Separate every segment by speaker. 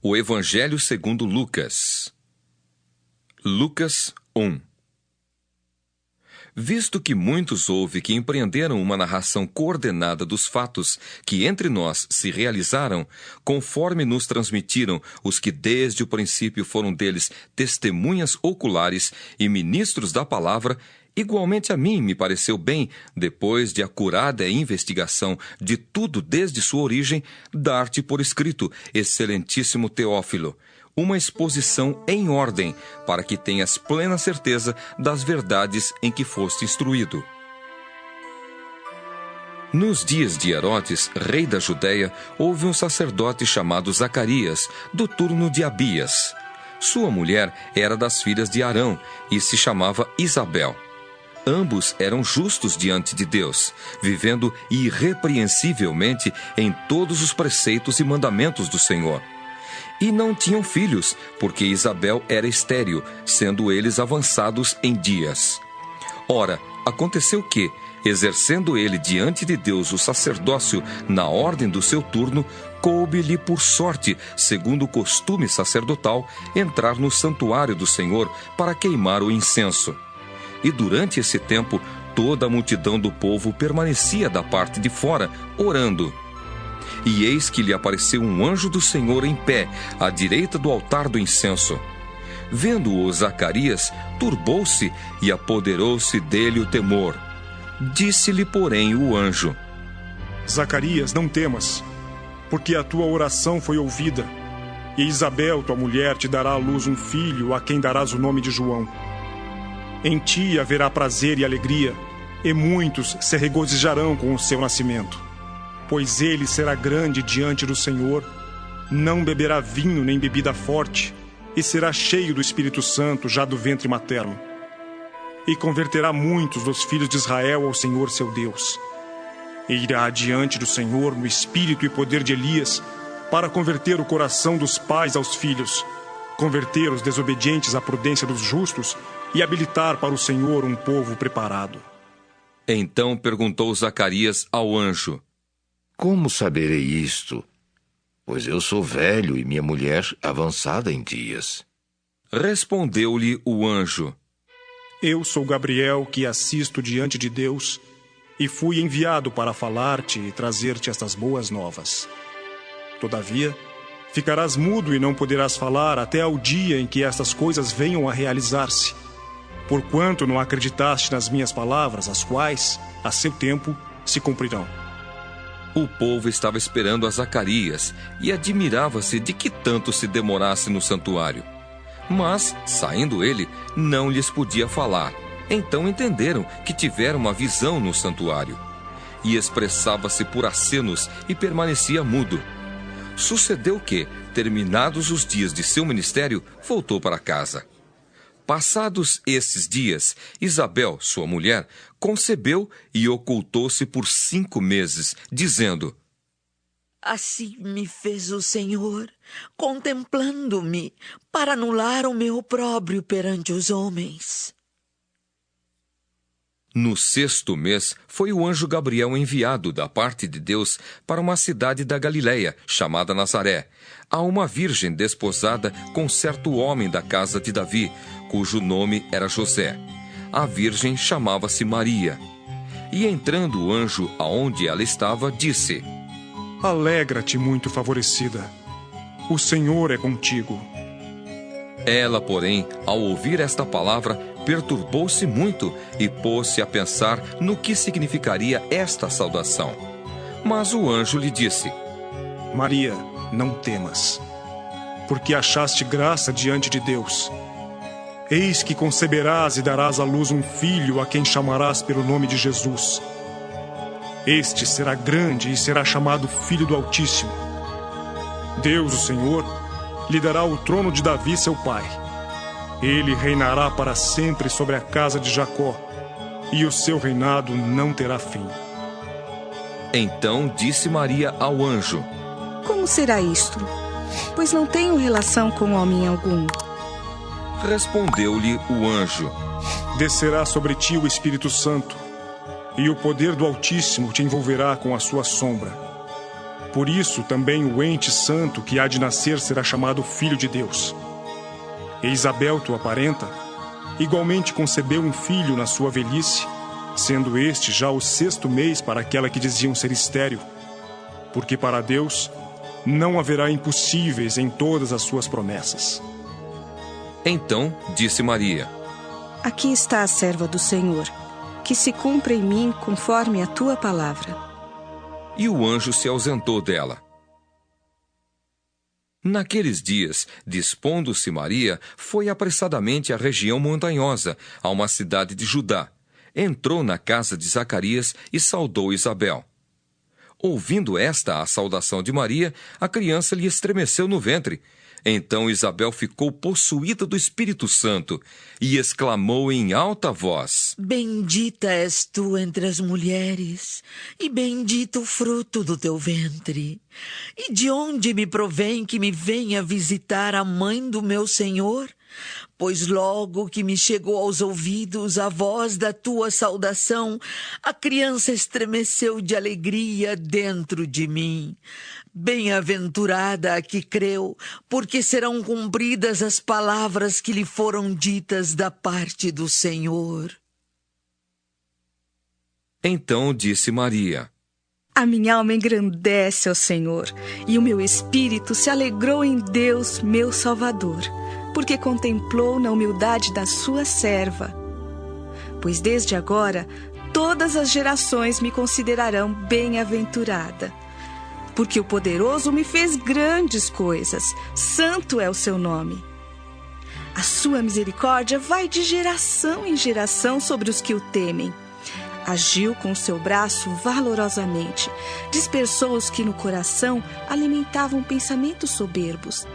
Speaker 1: O Evangelho segundo Lucas. Lucas 1. Visto que muitos houve que empreenderam uma narração coordenada dos fatos que entre nós se realizaram, conforme nos transmitiram os que desde o princípio foram deles testemunhas oculares e ministros da palavra, igualmente a mim me pareceu bem, depois de acurada investigação de tudo desde sua origem, dar-te por escrito, excelentíssimo Teófilo, uma exposição em ordem, para que tenhas plena certeza das verdades em que foste instruído. Nos dias de Herodes, rei da Judéia, houve um sacerdote chamado Zacarias, do turno de Abias. Sua mulher era das filhas de Arão e se chamava Isabel. Ambos eram justos diante de Deus, vivendo irrepreensivelmente em todos os preceitos e mandamentos do Senhor. E não tinham filhos, porque Isabel era estéril, sendo eles avançados em dias. Ora, aconteceu que, exercendo ele diante de Deus o sacerdócio na ordem do seu turno, coube-lhe por sorte, segundo o costume sacerdotal, entrar no santuário do Senhor para queimar o incenso. E durante esse tempo, toda a multidão do povo permanecia da parte de fora, orando. E eis que lhe apareceu um anjo do Senhor em pé, à direita do altar do incenso. Vendo-o Zacarias, turbou-se e apoderou-se dele o temor. Disse-lhe, porém, o anjo:
Speaker 2: Zacarias, não temas, porque a tua oração foi ouvida, e Isabel, tua mulher, te dará à luz um filho, a quem darás o nome de João. Em ti haverá prazer e alegria, e muitos se regozijarão com o seu nascimento. Pois ele será grande diante do Senhor, não beberá vinho nem bebida forte, e será cheio do Espírito Santo já do ventre materno. E converterá muitos dos filhos de Israel ao Senhor seu Deus. E irá diante do Senhor no espírito e poder de Elias, para converter o coração dos pais aos filhos, converter os desobedientes à prudência dos justos e habilitar para o Senhor um povo preparado.
Speaker 1: Então perguntou Zacarias ao anjo:
Speaker 3: Como saberei isto? Pois eu sou velho e minha mulher avançada em dias.
Speaker 1: Respondeu-lhe o anjo:
Speaker 2: Eu sou Gabriel, que assisto diante de Deus, e fui enviado para falar-te e trazer-te estas boas novas. Todavia, ficarás mudo e não poderás falar até ao dia em que estas coisas venham a realizar-se, porquanto não acreditaste nas minhas palavras, as quais, a seu tempo, se cumprirão.
Speaker 1: O povo estava esperando a Zacarias e admirava-se de que tanto se demorasse no santuário. Mas, saindo ele, não lhes podia falar. Então entenderam que tivera uma visão no santuário. E expressava-se por acenos e permanecia mudo. Sucedeu que, terminados os dias de seu ministério, voltou para casa. Passados esses dias, Isabel, sua mulher, concebeu e ocultou-se por 5 meses, dizendo:
Speaker 4: Assim me fez o Senhor, contemplando-me, para anular o meu opróbrio perante os homens.
Speaker 1: No 6º mês, foi o anjo Gabriel enviado da parte de Deus para uma cidade da Galileia, chamada Nazaré, a uma virgem desposada com certo homem da casa de Davi, cujo nome era José. A virgem chamava-se Maria. E entrando o anjo aonde ela estava, disse:
Speaker 2: Alegra-te, muito favorecida. O Senhor é contigo.
Speaker 1: Ela, porém, ao ouvir esta palavra, perturbou-se muito e pôs-se a pensar no que significaria esta saudação. Mas o anjo lhe disse:
Speaker 2: Maria, não temas, porque achaste graça diante de Deus. Eis que conceberás e darás à luz um filho, a quem chamarás pelo nome de Jesus. Este será grande e será chamado Filho do Altíssimo. Deus, o Senhor, lhe dará o trono de Davi, seu pai. Ele reinará para sempre sobre a casa de Jacó, e o seu reinado não terá fim.
Speaker 1: Então disse Maria ao anjo:
Speaker 5: Como será isto? Pois não tenho relação com homem algum.
Speaker 1: Respondeu-lhe o anjo:
Speaker 2: Descerá sobre ti o Espírito Santo, e o poder do Altíssimo te envolverá com a sua sombra. Por isso também o ente santo que há de nascer será chamado Filho de Deus. E Isabel, tua parenta, igualmente concebeu um filho na sua velhice, sendo este já o 6º mês para aquela que diziam ser estéril, porque para Deus não haverá impossíveis em todas as suas promessas.
Speaker 1: Então disse Maria:
Speaker 5: Aqui está a serva do Senhor, que se cumpra em mim conforme a tua palavra.
Speaker 1: E o anjo se ausentou dela. Naqueles dias, dispondo-se Maria, foi apressadamente à região montanhosa, a uma cidade de Judá. Entrou na casa de Zacarias e saudou Isabel. Ouvindo esta a saudação de Maria, a criança lhe estremeceu no ventre. Então Isabel ficou possuída do Espírito Santo e exclamou em alta voz:
Speaker 4: Bendita és tu entre as mulheres, e bendito o fruto do teu ventre. E de onde me provém que me venha visitar a mãe do meu Senhor? Pois logo que me chegou aos ouvidos a voz da tua saudação, a criança estremeceu de alegria dentro de mim. Bem-aventurada a que creu, porque serão cumpridas as palavras que lhe foram ditas da parte do Senhor.
Speaker 1: Então disse Maria:
Speaker 5: A minha alma engrandece ao Senhor, e o meu espírito se alegrou em Deus, meu Salvador, porque contemplou na humildade da sua serva. Pois desde agora todas as gerações me considerarão bem-aventurada. Porque o Poderoso me fez grandes coisas, santo é o seu nome. A sua misericórdia vai de geração em geração sobre os que o temem. Agiu com o seu braço valorosamente, dispersou os que no coração alimentavam pensamentos soberbos.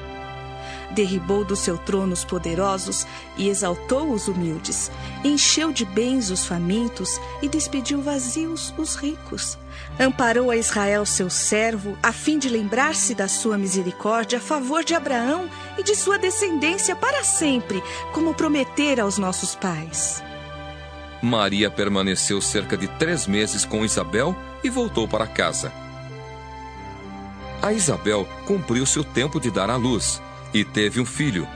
Speaker 5: Derribou do seu trono os poderosos e exaltou os humildes. Encheu de bens os famintos e despediu vazios os ricos. Amparou a Israel, seu servo, a fim de lembrar-se da sua misericórdia a favor de Abraão e de sua descendência para sempre, como prometera aos nossos pais.
Speaker 1: Maria permaneceu cerca de 3 meses com Isabel e voltou para casa. A Isabel cumpriu seu tempo de dar à luz e teve um filho.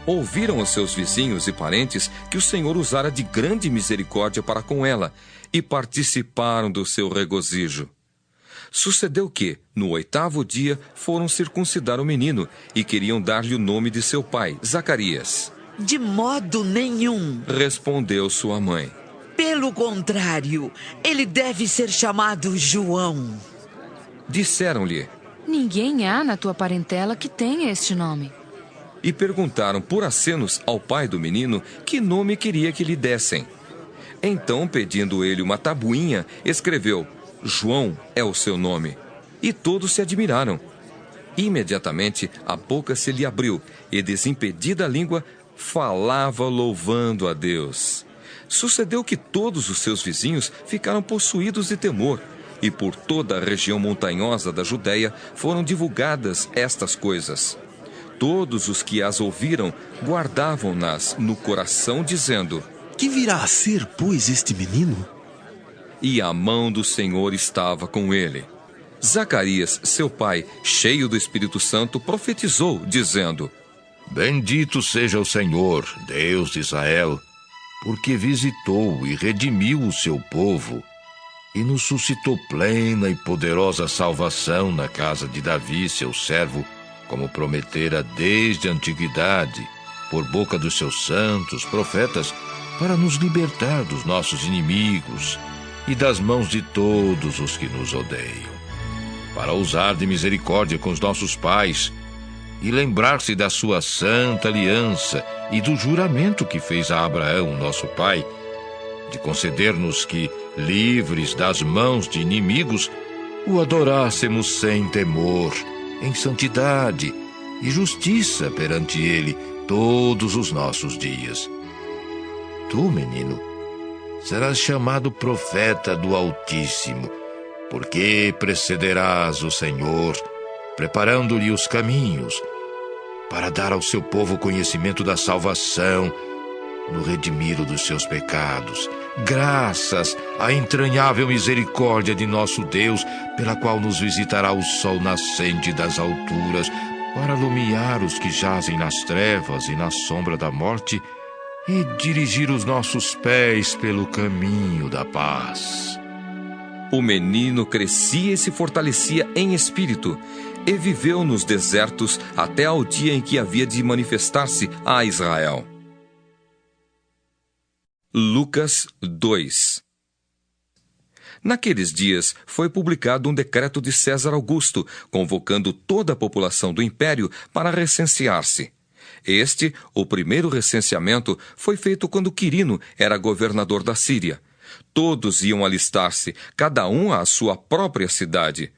Speaker 1: Ouviram os seus vizinhos e parentes que o Senhor usara de grande misericórdia para com ela e participaram do seu regozijo. Sucedeu que, no 8º dia, foram circuncidar o menino e queriam dar-lhe o nome de seu pai, Zacarias.
Speaker 4: De modo nenhum,
Speaker 1: respondeu sua mãe.
Speaker 4: Pelo contrário, ele deve ser chamado João.
Speaker 1: Disseram-lhe:
Speaker 6: Ninguém há na tua parentela que tenha este nome.
Speaker 1: E perguntaram por acenos ao pai do menino que nome queria que lhe dessem. Então, pedindo ele uma tabuinha, escreveu: João é o seu nome. E todos se admiraram. Imediatamente a boca se lhe abriu e, desimpedida a língua, falava louvando a Deus. Sucedeu que todos os seus vizinhos ficaram possuídos de temor, e por toda a região montanhosa da Judéia foram divulgadas estas coisas. Todos os que as ouviram guardavam-nas no coração, dizendo:
Speaker 7: Que virá a ser, pois, este menino?
Speaker 1: E a mão do Senhor estava com ele. Zacarias, seu pai, cheio do Espírito Santo, profetizou, dizendo:
Speaker 3: Bendito seja o Senhor, Deus de Israel, porque visitou e redimiu o seu povo e nos suscitou plena e poderosa salvação na casa de Davi, seu servo, como prometera desde a antiguidade, por boca dos seus santos profetas, para nos libertar dos nossos inimigos e das mãos de todos os que nos odeiam, para usar de misericórdia com os nossos pais e lembrar-se da sua santa aliança e do juramento que fez a Abraão, nosso pai, de conceder-nos que, livres das mãos de inimigos, o adorássemos sem temor, em santidade e justiça perante ele todos os nossos dias. Tu, menino, serás chamado profeta do Altíssimo, porque precederás o Senhor, preparando-lhe os caminhos, para dar ao seu povo conhecimento da salvação, no redimiro dos seus pecados. Graças à entranhável misericórdia de nosso Deus, pela qual nos visitará o sol nascente das alturas, para iluminar os que jazem nas trevas e na sombra da morte, e dirigir os nossos pés pelo caminho da paz.
Speaker 1: O menino crescia e se fortalecia em espírito, e viveu nos desertos até ao dia em que havia de manifestar-se a Israel. Lucas 2. Naqueles dias foi publicado um decreto de César Augusto, convocando toda a população do império para recensear-se. O primeiro recenseamento, foi feito quando Quirino era governador da Síria. Todos iam alistar-se, cada um à sua própria cidade.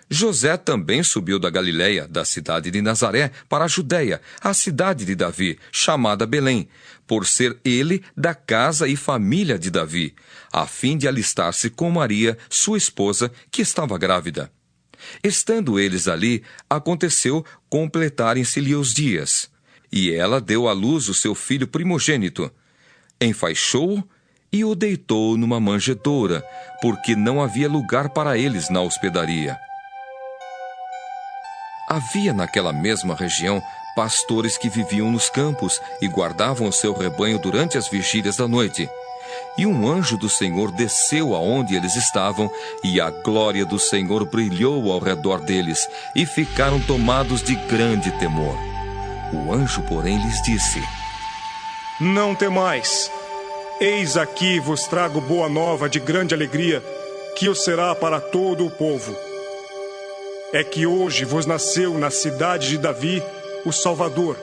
Speaker 1: José também subiu da Galiléia, da cidade de Nazaré, para a Judéia, a cidade de Davi, chamada Belém, por ser ele da casa e família de Davi, a fim de alistar-se com Maria, sua esposa, que estava grávida. Estando eles ali, aconteceu completarem-se-lhe os dias. E ela deu à luz o seu filho primogênito. Enfaixou-o e o deitou numa manjedoura, porque não havia lugar para eles na hospedaria. Havia naquela mesma região pastores que viviam nos campos e guardavam o seu rebanho durante as vigílias da noite. E um anjo do Senhor desceu aonde eles estavam, e a glória do Senhor brilhou ao redor deles, e ficaram tomados de grande temor. O anjo, porém, lhes disse:
Speaker 2: Não temais. Eis aqui vos trago boa nova de grande alegria, que o será para todo o povo. É que hoje vos nasceu na cidade de Davi o Salvador,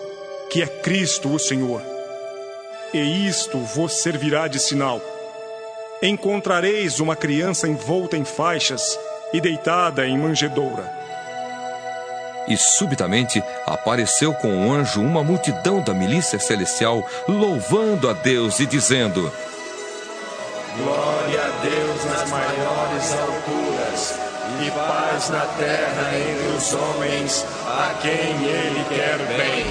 Speaker 2: que é Cristo o Senhor. E isto vos servirá de sinal. Encontrareis uma criança envolta em faixas e deitada em manjedoura.
Speaker 1: E subitamente apareceu com o anjo uma multidão da milícia celestial, louvando a Deus e dizendo:
Speaker 8: Glória a Deus nas maiores alturas, e paz na terra entre os homens, a quem Ele quer bem.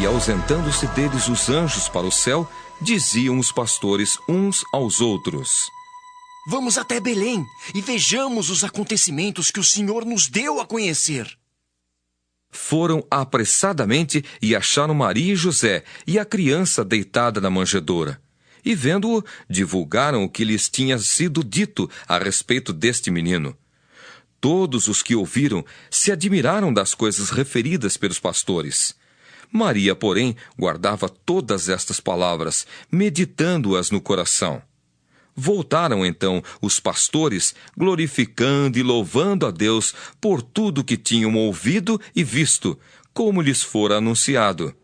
Speaker 1: E ausentando-se deles os anjos para o céu, diziam os pastores uns aos outros:
Speaker 7: Vamos até Belém e vejamos os acontecimentos que o Senhor nos deu a conhecer.
Speaker 1: Foram apressadamente e acharam Maria e José e a criança deitada na manjedoura. E vendo-o, divulgaram o que lhes tinha sido dito a respeito deste menino. Todos os que ouviram se admiraram das coisas referidas pelos pastores. Maria, porém, guardava todas estas palavras, meditando-as no coração. Voltaram então os pastores, glorificando e louvando a Deus por tudo que tinham ouvido e visto, como lhes fora anunciado.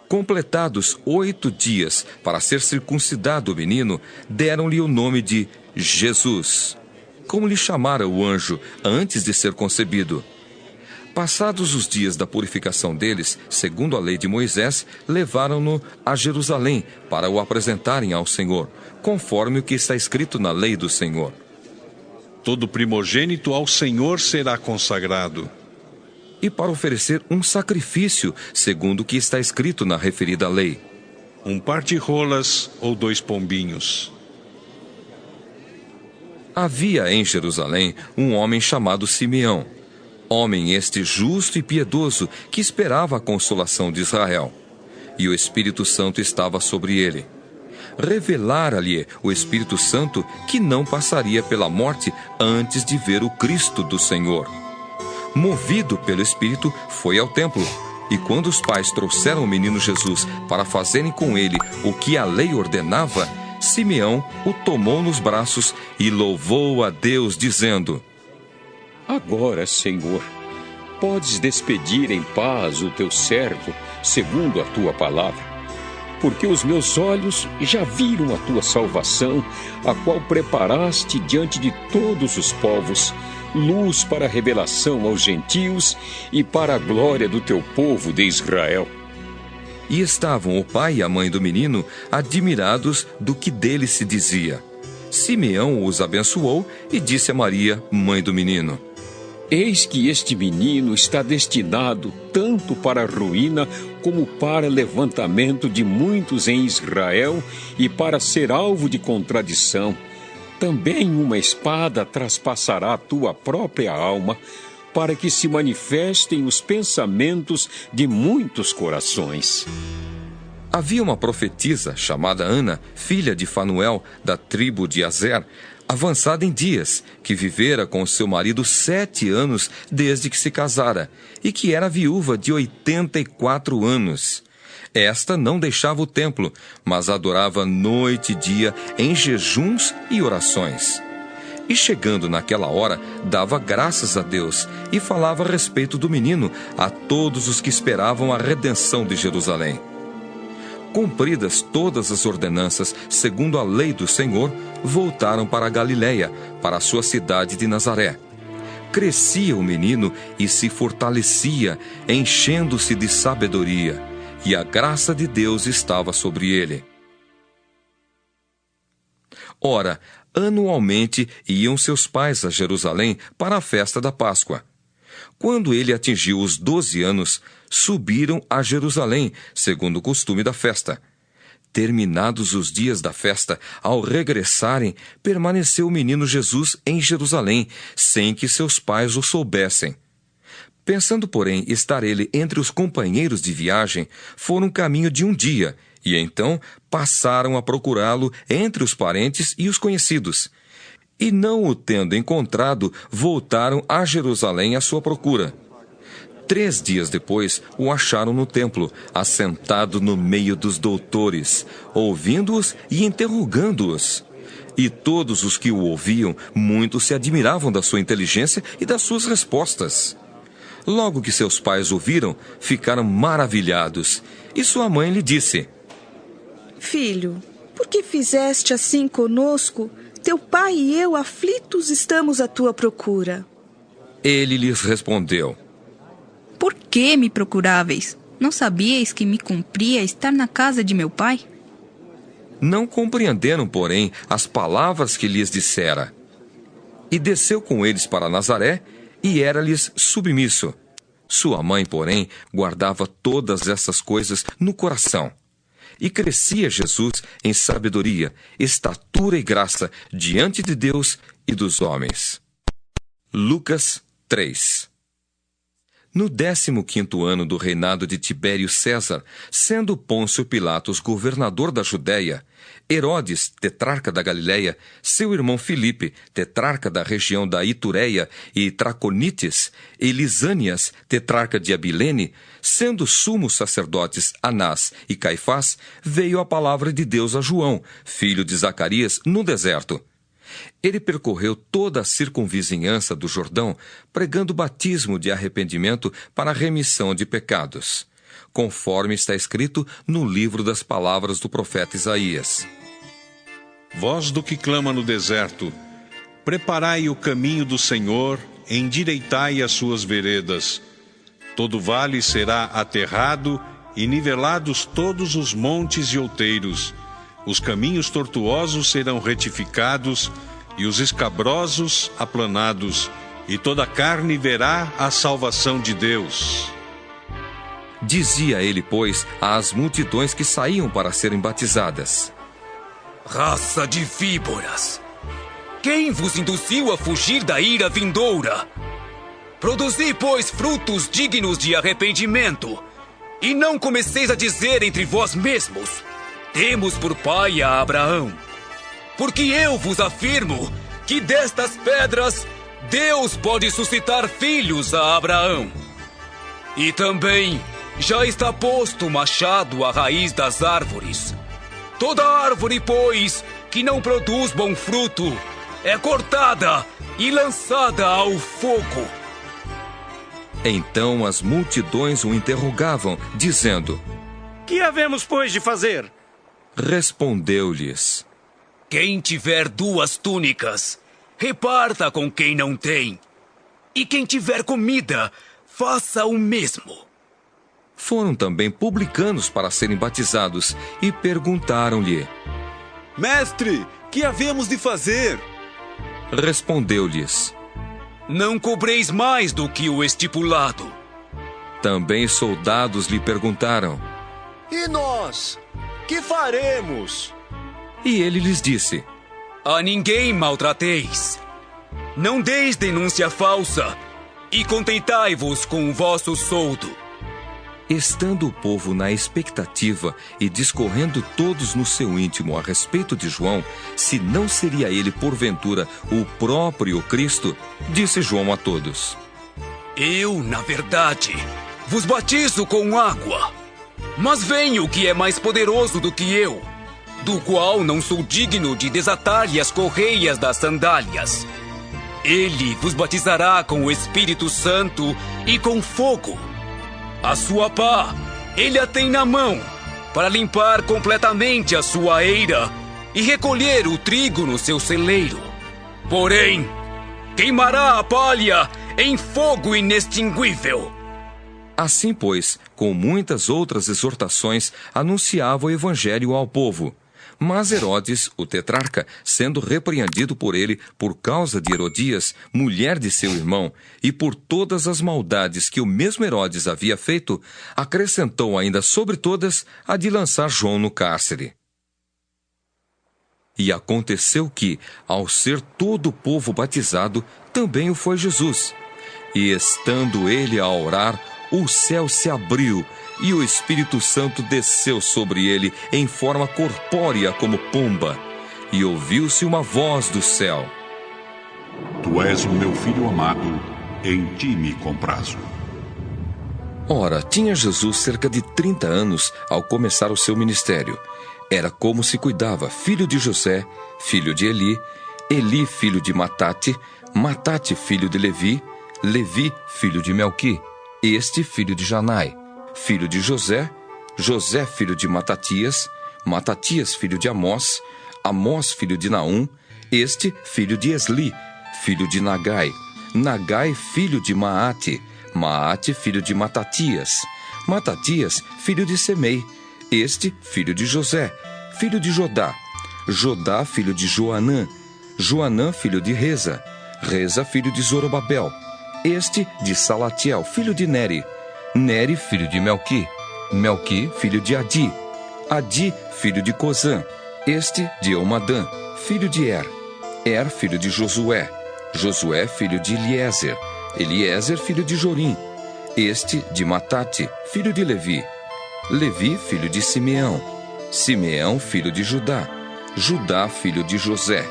Speaker 1: Completados 8 dias para ser circuncidado o menino, deram-lhe o nome de Jesus, como lhe chamara o anjo antes de ser concebido. Passados os dias da purificação deles, segundo a lei de Moisés, levaram-no a Jerusalém para o apresentarem ao Senhor, conforme o que está escrito na lei do Senhor.
Speaker 9: Todo primogênito ao Senhor será consagrado.
Speaker 1: E para oferecer um sacrifício, segundo o que está escrito na referida lei.
Speaker 9: Um par de rolas ou 2 pombinhos.
Speaker 1: Havia em Jerusalém um homem chamado Simeão. Homem este justo e piedoso, que esperava a consolação de Israel. E o Espírito Santo estava sobre ele. Revelara-lhe o Espírito Santo que não passaria pela morte antes de ver o Cristo do Senhor. Movido pelo Espírito, foi ao templo. E quando os pais trouxeram o menino Jesus para fazerem com ele o que a lei ordenava, Simeão o tomou nos braços e louvou a Deus, dizendo:
Speaker 10: Agora, Senhor, podes despedir em paz o teu servo, segundo a tua palavra, porque os meus olhos já viram a tua salvação, a qual preparaste diante de todos os povos, luz para a revelação aos gentios e para a glória do teu povo de Israel.
Speaker 1: E estavam o pai e a mãe do menino admirados do que dele se dizia. Simeão os abençoou e disse a Maria, mãe do menino:
Speaker 10: Eis que este menino está destinado tanto para a ruína como para levantamento de muitos em Israel e para ser alvo de contradição. Também uma espada traspassará a tua própria alma, para que se manifestem os pensamentos de muitos corações.
Speaker 1: Havia uma profetisa chamada Ana, filha de Fanuel, da tribo de Azer, avançada em dias, que vivera com seu marido 7 anos desde que se casara, e que era viúva de 84 anos. Esta não deixava o templo, mas adorava noite e dia em jejuns e orações. E chegando naquela hora, dava graças a Deus e falava a respeito do menino a todos os que esperavam a redenção de Jerusalém. Cumpridas todas as ordenanças, segundo a lei do Senhor, voltaram para a Galiléia, para a sua cidade de Nazaré. Crescia o menino e se fortalecia, enchendo-se de sabedoria, e a graça de Deus estava sobre ele. Ora, anualmente iam seus pais a Jerusalém para a festa da Páscoa. Quando ele atingiu os 12 anos, subiram a Jerusalém, segundo o costume da festa. Terminados os dias da festa, ao regressarem, permaneceu o menino Jesus em Jerusalém, sem que seus pais o soubessem. Pensando, porém, estar ele entre os companheiros de viagem, foram caminho de um dia, e então passaram a procurá-lo entre os parentes e os conhecidos. E não o tendo encontrado, voltaram a Jerusalém à sua procura. 3 dias depois, o acharam no templo, assentado no meio dos doutores, ouvindo-os e interrogando-os. E todos os que o ouviam, muito se admiravam da sua inteligência e das suas respostas. Logo que seus pais o viram, ficaram maravilhados, e sua mãe lhe disse:
Speaker 5: Filho, por que fizeste assim conosco? Teu pai e eu, aflitos, estamos à tua procura.
Speaker 1: Ele lhes respondeu:
Speaker 11: Por que me procuráveis? Não sabíeis que me cumpria estar na casa de meu pai?
Speaker 1: Não compreenderam, porém, as palavras que lhes dissera. E desceu com eles para Nazaré, e era-lhes submisso. Sua mãe, porém, guardava todas essas coisas no coração. E crescia Jesus em sabedoria, estatura e graça diante de Deus e dos homens. Lucas 3. No 15º ano do reinado de Tibério César, sendo Pôncio Pilatos governador da Judéia, Herodes, tetrarca da Galiléia, seu irmão Filipe, tetrarca da região da Itureia e Traconites, e Lisânias, tetrarca de Abilene, sendo sumos sacerdotes Anás e Caifás, veio a palavra de Deus a João, filho de Zacarias, no deserto. Ele percorreu toda a circunvizinhança do Jordão, pregando batismo de arrependimento para a remissão de pecados, conforme está escrito no livro das palavras do profeta Isaías.
Speaker 9: Voz do que clama no deserto: preparai o caminho do Senhor, endireitai as suas veredas. Todo vale será aterrado e nivelados todos os montes e outeiros. Os caminhos tortuosos serão retificados e os escabrosos aplanados, e toda a carne verá a salvação de Deus.
Speaker 1: Dizia ele, pois, às multidões que saíam para serem batizadas:
Speaker 12: Raça de víboras! Quem vos induziu a fugir da ira vindoura? Produzi, pois, frutos dignos de arrependimento, e não comeceis a dizer entre vós mesmos: temos por pai a Abraão. Porque eu vos afirmo que destas pedras Deus pode suscitar filhos a Abraão. E também já está posto o machado à raiz das árvores. Toda árvore, pois, que não produz bom fruto, é cortada e lançada ao fogo.
Speaker 1: Então as multidões o interrogavam, dizendo:
Speaker 13: Que havemos, pois, de fazer?
Speaker 1: Respondeu-lhes:
Speaker 12: Quem tiver 2 túnicas, reparta com quem não tem. E quem tiver comida, faça o mesmo.
Speaker 1: Foram também publicanos para serem batizados e perguntaram-lhe:
Speaker 14: Mestre, que havemos de fazer?
Speaker 1: Respondeu-lhes:
Speaker 12: Não cobreis mais do que o estipulado.
Speaker 1: Também soldados lhe perguntaram:
Speaker 7: E nós? Que faremos?
Speaker 1: E ele lhes disse:
Speaker 12: A ninguém maltrateis. Não deis denúncia falsa e contentai-vos com o vosso soldo.
Speaker 1: Estando o povo na expectativa e discorrendo todos no seu íntimo a respeito de João, se não seria ele porventura o próprio Cristo, disse João a todos:
Speaker 12: Eu, na verdade, vos batizo com água, mas vem o que é mais poderoso do que eu, do qual não sou digno de desatar-lhe as correias das sandálias. Ele vos batizará com o Espírito Santo e com fogo. A sua pá, ele a tem na mão, para limpar completamente a sua eira e recolher o trigo no seu celeiro. Porém, queimará a palha em fogo inextinguível.
Speaker 1: Assim, pois, com muitas outras exortações, anunciava o evangelho ao povo. Mas Herodes, o tetrarca, sendo repreendido por ele por causa de Herodias, mulher de seu irmão, e por todas as maldades que o mesmo Herodes havia feito, acrescentou ainda sobre todas a de lançar João no cárcere. E aconteceu que, ao ser todo o povo batizado, também o foi Jesus. E estando ele a orar, o céu se abriu, e o Espírito Santo desceu sobre ele em forma corpórea como pomba. E ouviu-se uma voz do céu:
Speaker 14: Tu és o meu filho amado, em ti me comprazo.
Speaker 1: Ora, tinha Jesus cerca de 30 anos ao começar o seu ministério. Era como se cuidava, filho de José, filho de Eli, Eli filho de Matate, Matate filho de Levi, Levi filho de Melqui, este filho de Janai, filho de José, José filho de Matatias, Matatias filho de Amós, Amós filho de Naum, este filho de Esli, filho de Nagai, Nagai filho de Maate, Maate filho de Matatias, Matatias filho de Semei, este filho de José, filho de Jodá, Jodá filho de Joanã, Joanã filho de Reza, Reza filho de Zorobabel, este de Salatiel, filho de Neri, Neri filho de Melqui, Melqui filho de Adi, Adi filho de Cozã, este de Elmadã, filho de Er filho de Josué, Josué filho de Eliezer, Eliezer filho de Jorim, este de Matate, filho de Levi, Levi filho de Simeão, Simeão filho de Judá, Judá filho de José,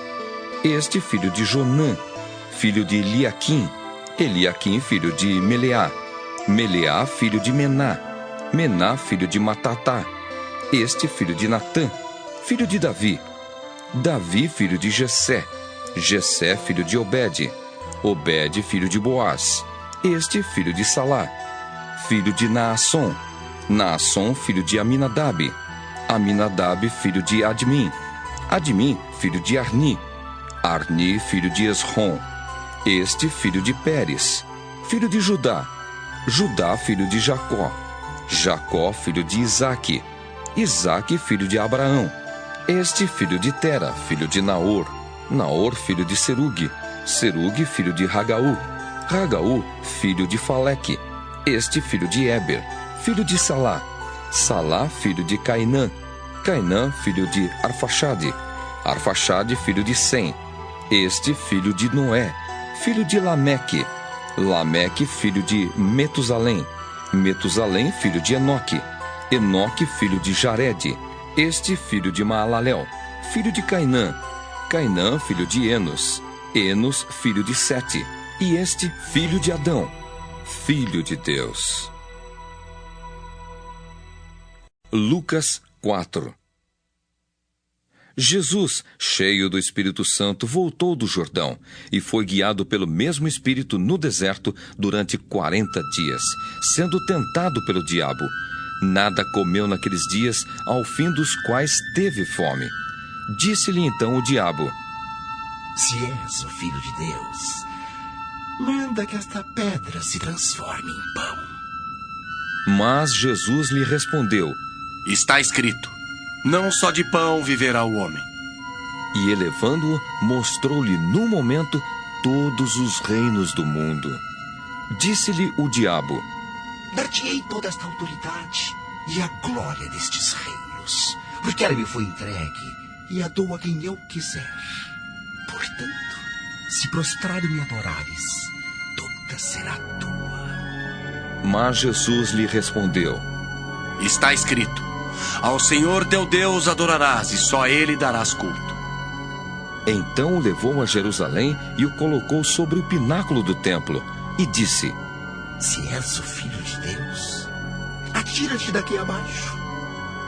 Speaker 1: este filho de Jonã, filho de Eliaquim, Eliaquim filho de Meleá, Meleá filho de Mená, Mená filho de Matatá, este filho de Natã, filho de Davi, Davi filho de Jessé, Jessé filho de Obed, Obed filho de Boaz, este filho de Salá, filho de Naasson, Naasson filho de Aminadab, Aminadab filho de Admin, Admin filho de Arni, Arni filho de Esrom, este filho de Pérez, filho de Judá, Judá filho de Jacó, Jacó filho de Isaque, Isaque filho de Abraão, este filho de Tera, filho de Naor, Naor filho de Serugue, Serugue filho de Ragaú, Ragaú filho de Faleque, este filho de Eber, filho de Salá, Salá filho de Cainã, Cainã filho de Arfaxade, Arfaxade filho de Sem, este filho de Noé, filho de Lameque, Lameque filho de Metusalém, Metusalém filho de Enoque, Enoque filho de Jared, este filho de Maalalel, filho de Cainã, Cainã filho de Enos, Enos filho de Sete, e este filho de Adão, filho de Deus. Lucas 4. Jesus, cheio do Espírito Santo, voltou do Jordão e foi guiado pelo mesmo Espírito no deserto durante 40 dias, sendo tentado pelo diabo. Nada comeu naqueles dias, ao fim dos quais teve fome. Disse-lhe então o diabo:
Speaker 15: Se és o Filho de Deus, manda que esta pedra se transforme em pão.
Speaker 1: Mas Jesus lhe respondeu:
Speaker 7: Está escrito: Não só de pão viverá o homem.
Speaker 1: E elevando-o, mostrou-lhe no momento todos os reinos do mundo. Disse-lhe o diabo:
Speaker 15: Dar-te-ei toda esta autoridade e a glória destes reinos, porque ela me foi entregue e a dou a quem eu quiser. Portanto, se prostrado me adorares, toda será tua.
Speaker 1: Mas Jesus lhe respondeu:
Speaker 7: Está escrito: Ao Senhor teu Deus adorarás e só a Ele darás culto.
Speaker 1: Então o levou a Jerusalém e o colocou sobre o pináculo do templo e disse:
Speaker 15: Se és o Filho de Deus, atira-te daqui abaixo,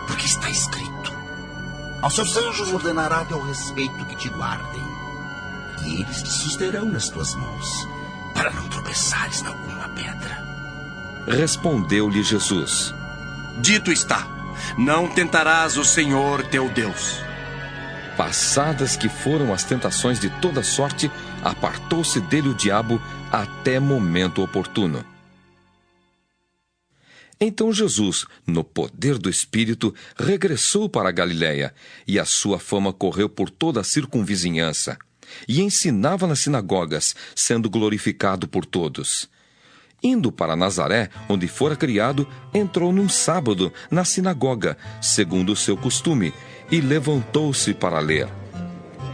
Speaker 15: porque está escrito: Aos seus anjos ordenará a teu respeito que te guardem, e eles te susterão nas tuas mãos, para não tropeçares em alguma pedra.
Speaker 1: Respondeu-lhe Jesus:
Speaker 7: Dito está: Não tentarás o Senhor teu Deus.
Speaker 1: Passadas que foram as tentações de toda sorte, apartou-se dele o diabo até momento oportuno. Então Jesus, no poder do Espírito, regressou para a Galiléia, e a sua fama correu por toda a circunvizinhança, e ensinava nas sinagogas, sendo glorificado por todos. Indo para Nazaré, onde fora criado, entrou num sábado na sinagoga, segundo o seu costume, e levantou-se para ler.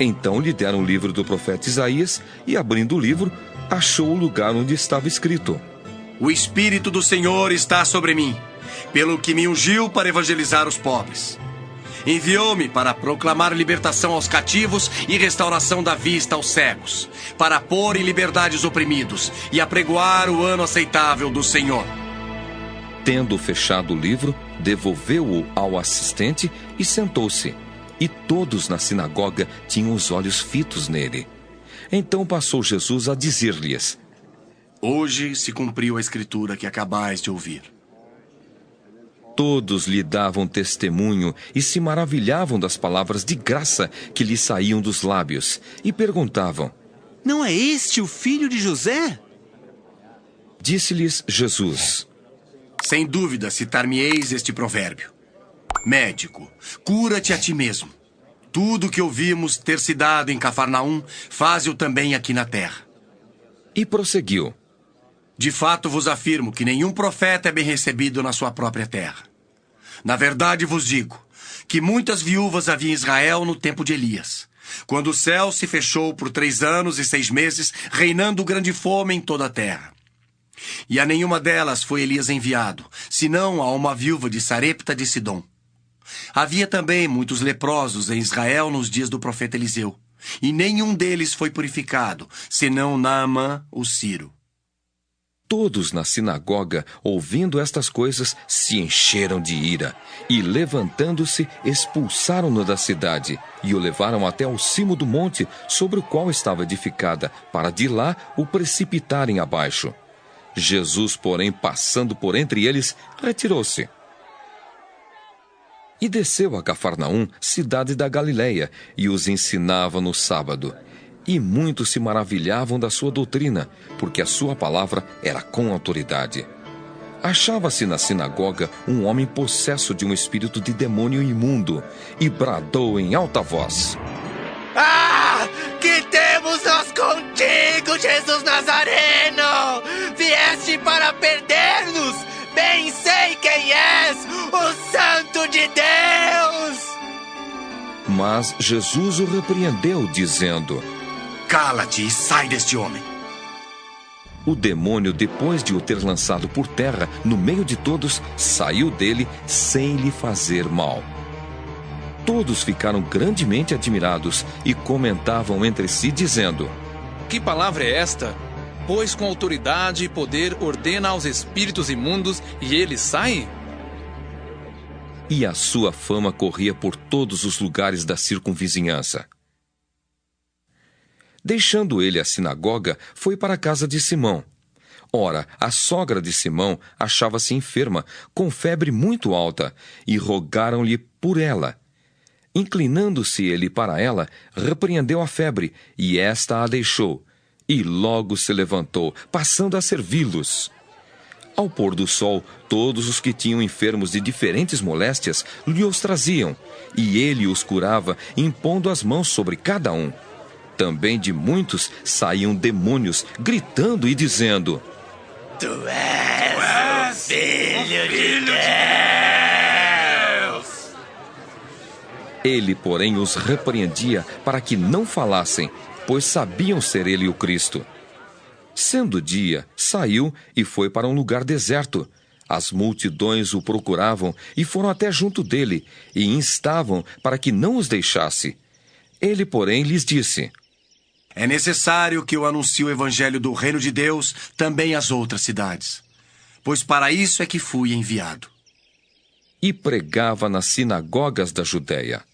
Speaker 1: Então lhe deram o livro do profeta Isaías, e abrindo o livro, achou o lugar onde estava escrito:
Speaker 7: O Espírito do Senhor está sobre mim, pelo que me ungiu para evangelizar os pobres. Enviou-me para proclamar libertação aos cativos e restauração da vista aos cegos, para pôr em liberdade os oprimidos e apregoar o ano aceitável do Senhor.
Speaker 1: Tendo fechado o livro, devolveu-o ao assistente e sentou-se. E todos na sinagoga tinham os olhos fitos nele. Então passou Jesus a dizer-lhes:
Speaker 7: Hoje se cumpriu a escritura que acabais de ouvir.
Speaker 1: Todos lhe davam testemunho e se maravilhavam das palavras de graça que lhe saíam dos lábios, e perguntavam:
Speaker 16: Não é este o filho de José?
Speaker 1: Disse-lhes Jesus:
Speaker 7: Sem dúvida citar-me-eis este provérbio: Médico, cura-te a ti mesmo. Tudo que ouvimos ter se dado em Cafarnaum, faze-o também aqui na terra.
Speaker 1: E prosseguiu:
Speaker 7: De fato vos afirmo que nenhum profeta é bem recebido na sua própria terra. Na verdade vos digo que muitas viúvas havia em Israel no tempo de Elias, quando o céu se fechou por 3 anos e 6 meses, reinando grande fome em toda a terra. E a nenhuma delas foi Elias enviado, senão a uma viúva de Sarepta de Sidom. Havia também muitos leprosos em Israel nos dias do profeta Eliseu, e nenhum deles foi purificado, senão Naamã, o sírio.
Speaker 1: Todos na sinagoga, ouvindo estas coisas, se encheram de ira, e levantando-se, expulsaram-no da cidade, e o levaram até ao cimo do monte, sobre o qual estava edificada, para de lá o precipitarem abaixo. Jesus, porém, passando por entre eles, retirou-se. E desceu a Cafarnaum, cidade da Galiléia, e os ensinava no sábado. E muitos se maravilhavam da sua doutrina, porque a sua palavra era com autoridade. Achava-se na sinagoga um homem possesso de um espírito de demônio imundo, e bradou em alta voz:
Speaker 17: Ah! Que temos nós contigo, Jesus Nazareno? Vieste para perder-nos? Bem sei quem és, o Santo de Deus!
Speaker 1: Mas Jesus o repreendeu, dizendo:
Speaker 7: Cala-te e sai deste homem.
Speaker 1: O demônio, depois de o ter lançado por terra, no meio de todos, saiu dele sem lhe fazer mal. Todos ficaram grandemente admirados e comentavam entre si, dizendo:
Speaker 18: Que palavra é esta? Pois com autoridade e poder ordena aos espíritos imundos e eles saem?
Speaker 1: E a sua fama corria por todos os lugares da circunvizinhança. Deixando ele a sinagoga, foi para a casa de Simão. Ora, a sogra de Simão achava-se enferma, com febre muito alta, e rogaram-lhe por ela. Inclinando-se ele para ela, repreendeu a febre, e esta a deixou, e logo se levantou, passando a servi-los. Ao pôr do sol, todos os que tinham enfermos de diferentes moléstias lhe os traziam, e ele os curava, impondo as mãos sobre cada um. Também de muitos saíam demônios, gritando e dizendo:
Speaker 17: Tu és o Filho de Deus!
Speaker 1: Ele, porém, os repreendia para que não falassem, pois sabiam ser ele o Cristo. Sendo dia, saiu e foi para um lugar deserto. As multidões o procuravam e foram até junto dele, e instavam para que não os deixasse. Ele, porém, lhes disse:
Speaker 7: É necessário que eu anuncie o evangelho do reino de Deus também às outras cidades, pois para isso é que fui enviado.
Speaker 1: E pregava nas sinagogas da Judéia.